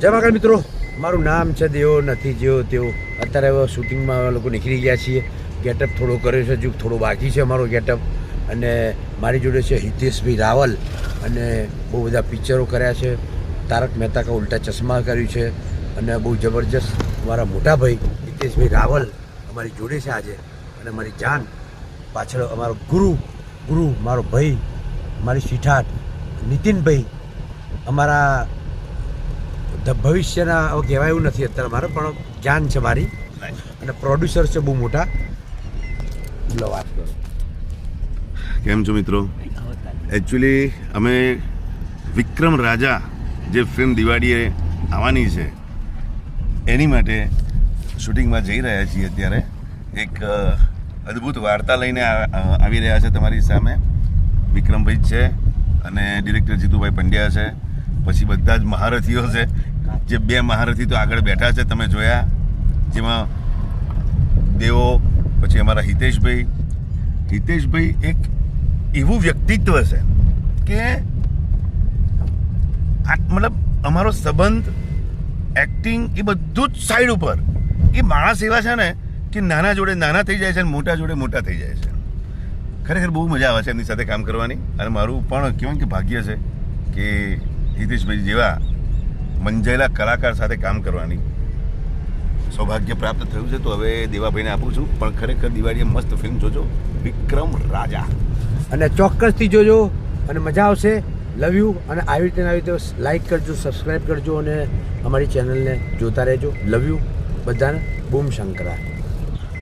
જય મહાકાળ મિત્રો, મારું નામ છે દેવો નથી જેવો તેવો. અત્યારે હવે શૂટિંગમાં લોકો નીકળી ગયા છીએ. ગેટઅપ થોડો કર્યો છે, હજુ થોડો બાકી છે મારો ગેટઅપ. અને મારી જોડે છે હિતેશભાઈ રાવલ, અને બહુ બધા પિક્ચરો કર્યા છે. તારક મહેતા કા ઉલ્ટા ચશ્મા કર્યું છે, અને બહુ જબરજસ્ત મારા મોટા ભાઈ હિતેશભાઈ રાવલ અમારી જોડે છે આજે. અને મારી જાન પાછળ અમારો ગુરુ મારો ભાઈ, મારી શીઠાટ નીતિનભાઈ, અમારા ભવિષ્યના હવે કહેવાય એવું નથી અત્યારે મારે, પણ જાન છે મારી. અને પ્રોડ્યુસર છે બહુ મોટા. લો વાત કરો. કેમ છો મિત્રો? એકચ્યુઅલી અમે વિક્રમ રાજા જે ફિલ્મ દિવાળીએ આવવાની છે એની માટે શૂટિંગમાં જઈ રહ્યા છીએ. અત્યારે એક અદ્ભુત વાર્તા લઈને આવી રહ્યા છે તમારી સામે. વિક્રમભાઈ છે અને ડિરેક્ટર જીતુભાઈ પંડ્યા છે, પછી બધા જ મહારથીઓ છે. જે બે મહારથી તો આગળ બેઠા છે તમે જોયા, જેમાં દેવો, પછી અમારા હિતેશભાઈ એક એવું વ્યક્તિત્વ છે કે મતલબ અમારો સંબંધ, એક્ટિંગ, એ બધું જ સાઈડ ઉપર. એ માણસ એવા છે ને કે નાના જોડે નાના થઈ જાય છે અને મોટા જોડે મોટા થઈ જાય છે. ખરેખર બહુ મજા આવે છે એમની સાથે કામ કરવાની. અને મારું પણ કહેવાય કે ભાગ્ય છે કે હિતેશભાઈ જેવા મંજાયેલા કલાકાર સાથે કામ કરવાની સૌભાગ્ય પ્રાપ્ત થયું છે. તો હવે દેવાભાઈને આપું છું, પણ ખરેખર દિવાળીએ મસ્ત ફિલ્મ જોજો, વિક્રમ રાજા. અને ચોક્કસથી જોજો અને મજા આવશે. Love you. અને આવી રીતે લાઈક કરજો, સબસ્ક્રાઈબ કરજો અને અમારી ચેનલને જોતા રહેજો. લવ યુ બધાને. બૂમ શંકરા.